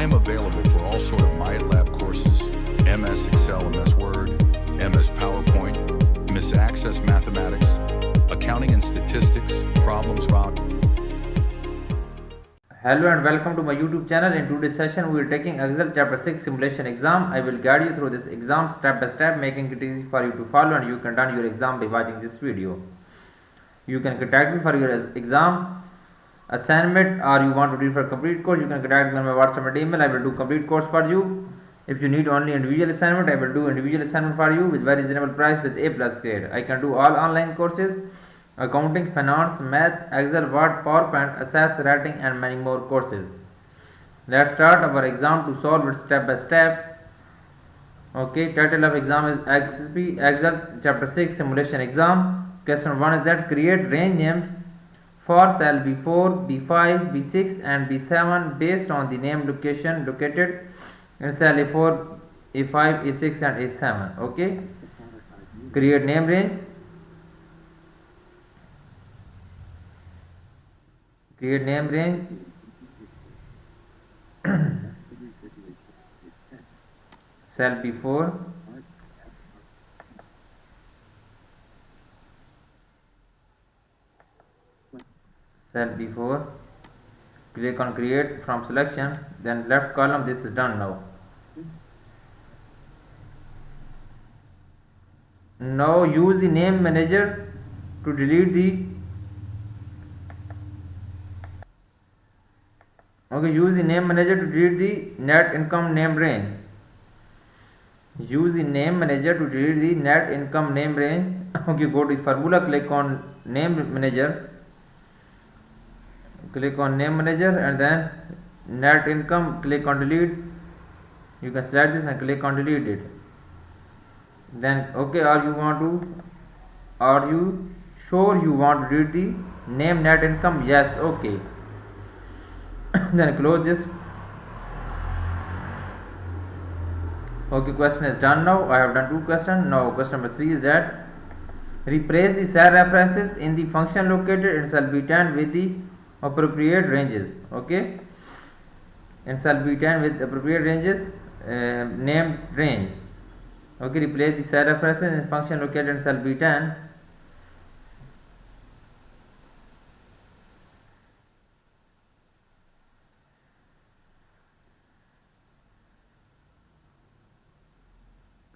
I'm available for all sort of MyLab courses, MS Excel, MS Word, MS PowerPoint, MS Access Mathematics, Accounting and Statistics, Problem Solving. Hello and welcome to my YouTube channel. In today's session we are taking Excel chapter 6 simulation exam. I will guide you through this exam step by step, making it easy for you to follow, and you can run your exam by watching this video. You can contact me for your exam assignment, or you want to read for a complete course, you can contact me on my WhatsApp and email. I will do complete course for you. If you need only individual assignment, I will do individual assignment for you with very reasonable price with A+ grade. I can do all online courses: accounting, finance, math, Excel, Word, PowerPoint, access, writing, and many more courses. Let's start our exam to solve it step by step. Okay, title of exam is Excel chapter 6 simulation exam. Question 1 is that create range names for cell B4, B5, B6 and B7 based on the name location located in cell A4, A5, A6 and A7. Okay, create name range. Create name range. Cell B4, cell B4, click on create from selection, then left column. This is done now. Now use the name manager to delete the use the name manager to delete the net income name range. Use the name manager to delete the net income name range. Go to formula, click on name manager, click on name manager, and then net income, click on delete. You can select this and click on delete it. Then are you sure you want to delete the name net income? Yes. Okay. Then close this. Okay, question is done now. I have done two questions. Now question number 3 is that replace the cell references in the function located in cell B10 with the appropriate ranges. Okay, in cell B10 with appropriate ranges, named range. Okay, replace the cell references in function located in cell B10 .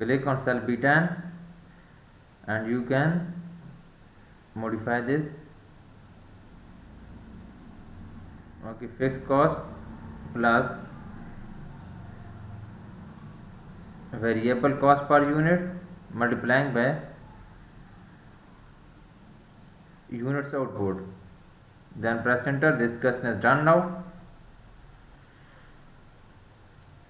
Click on cell B10 and you can modify this. Okay, fixed cost plus variable cost per unit multiplying by units output. Then press enter. This question is done now.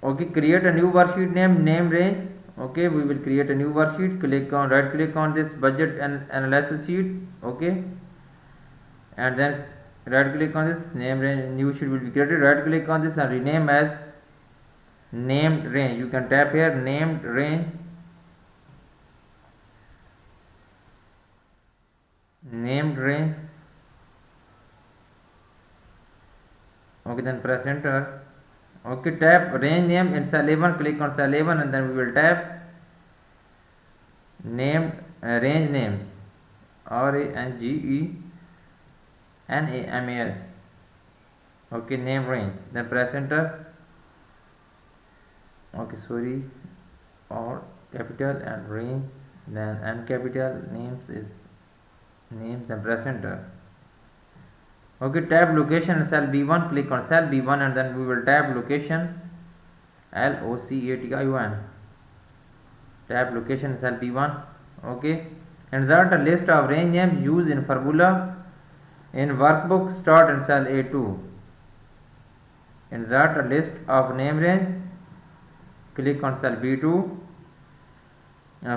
Okay, create a new worksheet name range. Okay, we will create a new worksheet. Right click on this budget and analysis sheet. Okay, and then right click on this name range. New sheet will be created. Right click on this and rename as named range. You can tap here named range. Named range. Okay, then press enter. Okay, tap range name in cell A1, click on cell A1 and then we will tap named range names, RANGENAMAS. Okay, name range, then press enter. Okay, sorry, all capital and range, then N capital, names is names, then press enter. Okay, tab location in cell B1, click on cell B1 and then we will tab location, LOCATION. Tab location in cell B1. Okay, insert a list of range names used in formula in workbook. Start in cell A2. Insert a list of name range. Click on cell B2.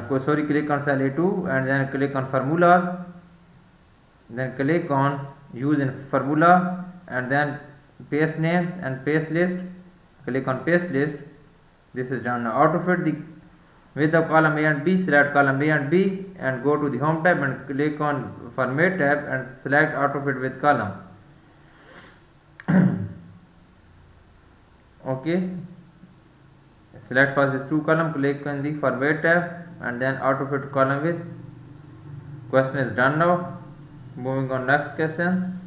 Click on cell A2 and then click on formulas. Then click on use in formula and then paste names and paste list. Click on paste list. This is done. Now autofit the with the column A and B. Select column A and B and go to the home tab and click on format tab and select autofit with column. Okay, select first this two column, click on the format tab and then auto fit column with. Question is done now. Moving on next question.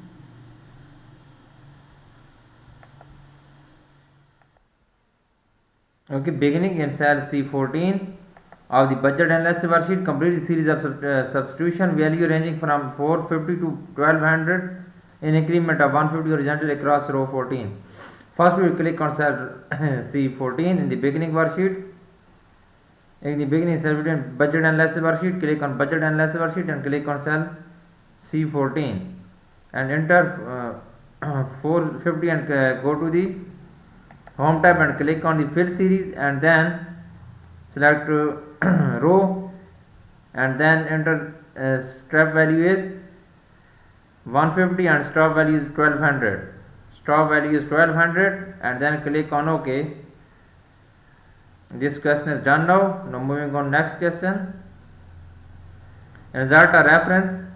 Okay, beginning in cell C14 of the budget analysis worksheet, complete the series of substitution value ranging from 450 to 1200 in increment of 150 horizontal across row 14. First, we will click on cell C14 in the beginning worksheet. In the beginning cell budget analysis worksheet, click on budget analysis worksheet and click on cell C14 and enter 450 and go to the home tab and click on the fill series and then select row and then enter step value is 150 and stop value is 1200. Stop value is 1200 and then click on OK. This question is done now. Now moving on next question. Insert a reference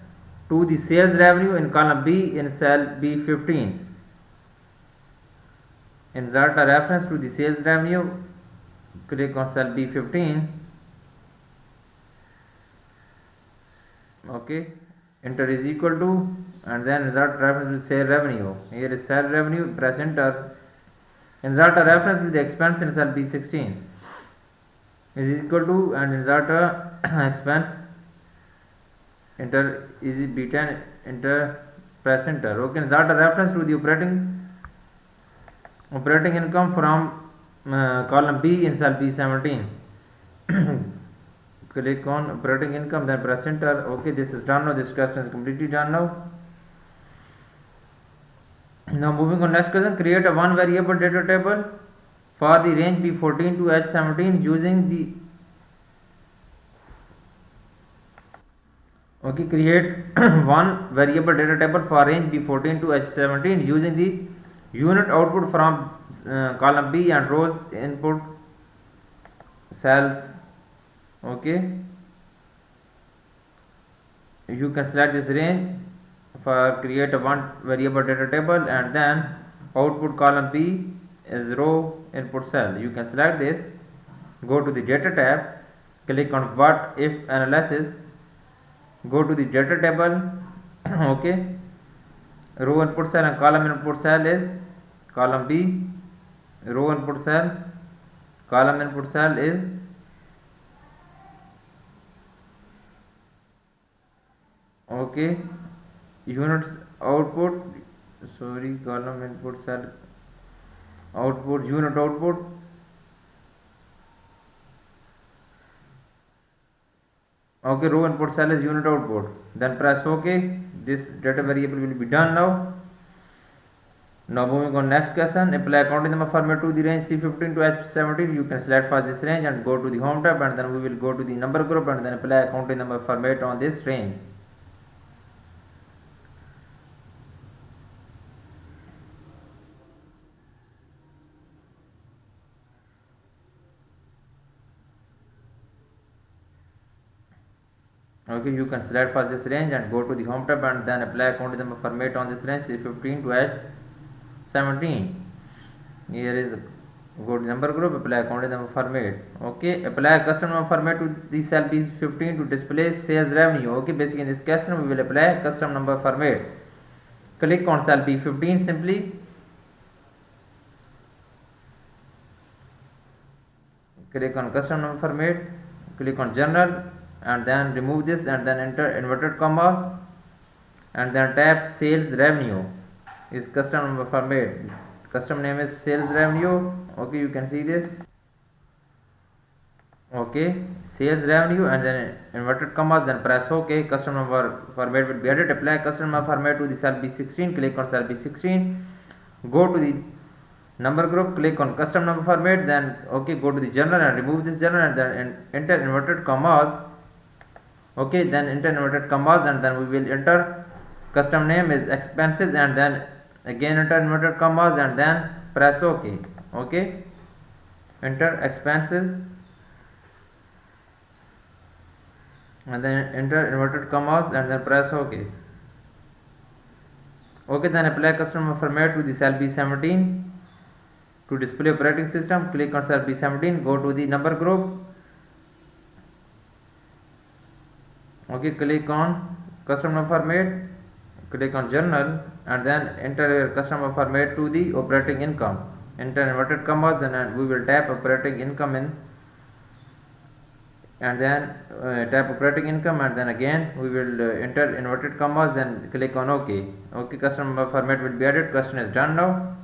to the sales revenue in column B in cell B15. Insert a reference to the sales revenue. Click on cell B15. Okay, enter is equal to and then insert reference to sales revenue. Here is sales revenue, press enter. Insert a reference to the expense in cell B16 is equal to and insert a expense, enter is B10, enter, press enter. Okay, insert a reference to the operating income from column B in cell B17. Click on operating income, then press enter. Okay, this is done now. This question is completely done now. Now moving on next question. Create a one variable data table for the range B14 to H17 using the create one variable data table for range B14 to H17 using the unit output from column B and rows input cells. Okay, you can select this range for create a one variable data table and then output column B is row input cell. You can select this, go to the data tab, click on what if analysis, go to the data table. Okay, row input cell and column input cell is column B, row input cell, column input cell is okay, units output, sorry, column input cell output, unit output, okay, row input cell is unit output, then press OK. This data variable will be done now. Now moving on next question. Apply accounting number format to the range C15 to H17. You can select for this range and go to the home tab and then we will go to the number group and then apply accounting number format on this range. Okay, you can select first this range and go to the home tab and then apply accounting number format on this range C15 to H17. Here is go to number group, apply accounting number format. Okay, apply custom number format to the cell B15 to display sales revenue. Okay, basically in this question we will apply custom number format. Click on cell B15 simply. Click on custom number format, click on general and then remove this and then enter inverted commas and then tap sales revenue is custom number format. Custom name is sales revenue. Okay, you can see this. Okay, sales revenue and then inverted commas, then press OK. Custom number format will be added. Apply custom number format to the cell B16. Click on cell B16. Go to the number group, click on custom number format, then okay, go to the general and remove this general and then enter inverted commas. Okay, then enter inverted commas and then we will enter custom name is expenses and then again enter inverted commas and then press OK. Okay, enter expenses and then enter inverted commas and then press OK. Okay, then apply custom number format to the cell B17. To display operating system, click on cell B17, go to the number group. Okay, click on custom number format, click on journal, and then enter your custom number format to the operating income. Enter inverted commas, then we will tap operating income in, and then tap operating income, and then again we will enter inverted commas, then click on OK. Okay, custom number format will be added. Question is done now.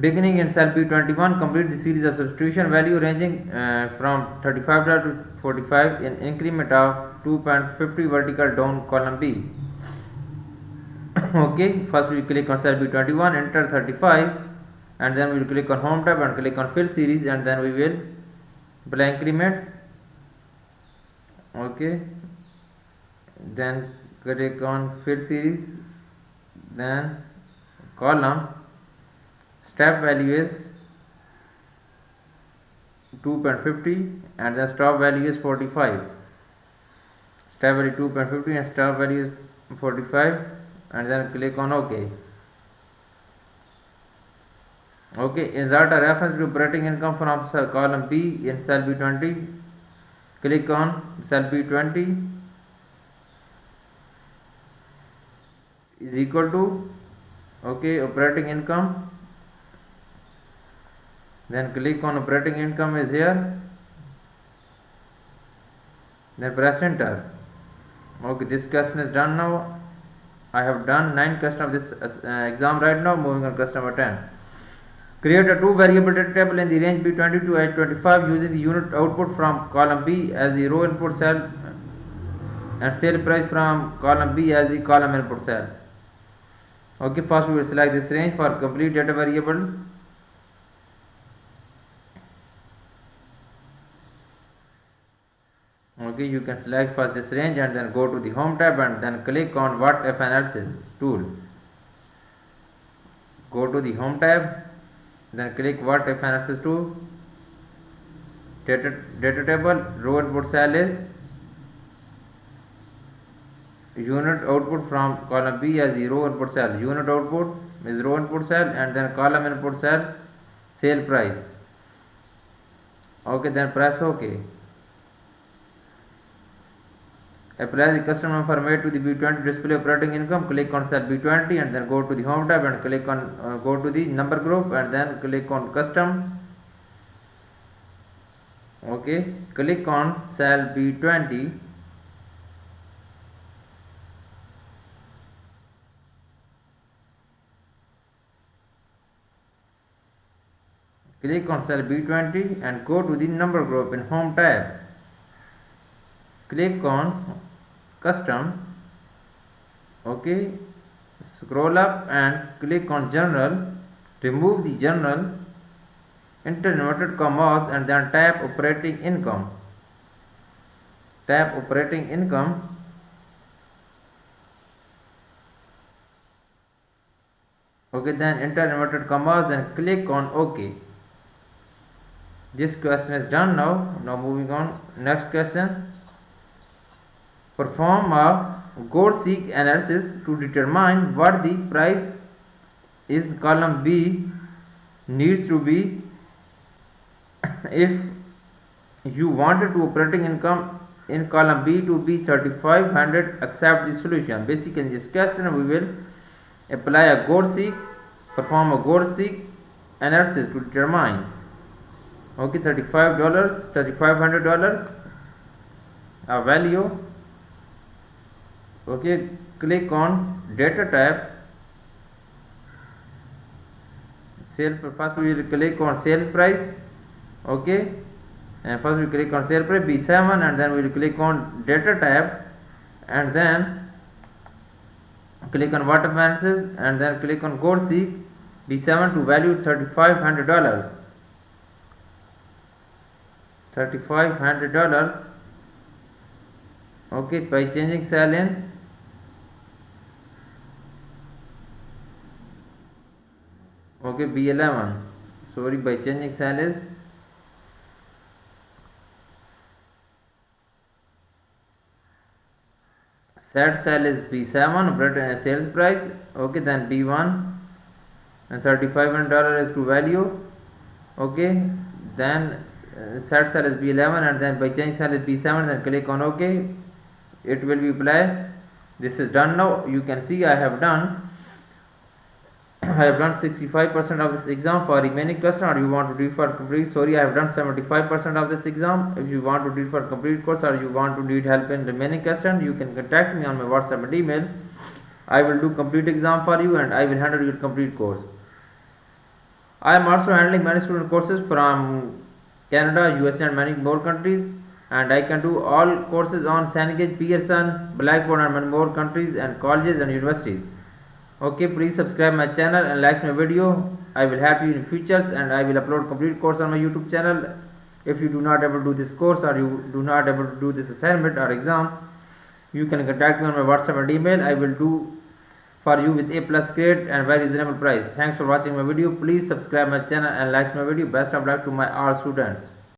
Beginning in cell B21, complete the series of substitution value ranging from $35 to 45 in increment of 2.50 vertical down column B. Okay, first we click on cell B21, enter 35, and then we will click on home tab and click on fill series, and then we will apply increment. Okay, then click on fill series, then column. Step value is 2.50 and the stop value is 45. Step value 2.50 and stop value is 45, and then click on OK. Okay, insert a reference to operating income from column B in cell B20. Click on cell B20 is equal to operating income. Then click on operating income is here, then press enter. Okay, this question is done now. I have done 9 question of this exam right now. Moving on question number 10. Create a 2 variable data table in the range B20 to A25 using the unit output from column B as the row input cell and sale price from column B as the column input cells. Okay, first we will select this range for complete data variable. Okay, you can select first this range and then go to the home tab and then click on what if analysis tool. Go to the home tab, then click what if analysis tool. Data table, row input cell is unit output from column B as the row input cell. Unit output is row input cell, and then column input cell sale price. Okay, then press OK. Apply the custom number format to the B20 display operating income. Click on cell B20 and then go to the home tab and click on go to the number group and then click on custom. Okay, click on cell B20. Click on cell B20 and go to the number group in home tab. Click on custom. Okay, scroll up and click on general. Remove the general, enter inverted commas and then tap operating income. Tap operating income. Okay, then enter inverted commas, then click on OK. This question is done now. Now moving on, next question. Perform a goal-seek analysis to determine what the price is column B needs to be if you wanted to operating income in column B to be 3500. Accept the solution. Basically in this question we will apply a goal-seek, perform a goal-seek analysis to determine $3500 a value. Okay, click on data tab. First we will click on sales price. Okay, and first we click on sale price B7 and then we will click on data tab and then click on what analysis and then click on goal seek B7 to value $3500. $3500. Okay, by changing cell in B11, sorry, by changing cell is set cell is B7 sales price. Okay, then B1 and $3,500 is true value. Okay, then set cell is B11 and then by change cell is B7, then click on OK. It will be applied. This is done now. You can see I have done 65% of this exam. For remaining question, or you want to do it for complete, sorry, I have done 75% of this exam. If you want to do it for complete course or you want to need help in remaining question, you can contact me on my WhatsApp and email. I will do complete exam for you and I will handle your complete course. I am also handling many student courses from Canada, USA and many more countries, and I can do all courses on Cengage, Pearson, Blackboard and many more countries and colleges and universities. Okay, please subscribe my channel and like my video. I will help you in futures and I will upload complete course on my YouTube channel. If you do not able to do this course or you do not able to do this assignment or exam, you can contact me on my WhatsApp and email. I will do for you with A+ grade and very reasonable price. Thanks for watching my video. Please subscribe my channel and like my video. Best of luck to my all students.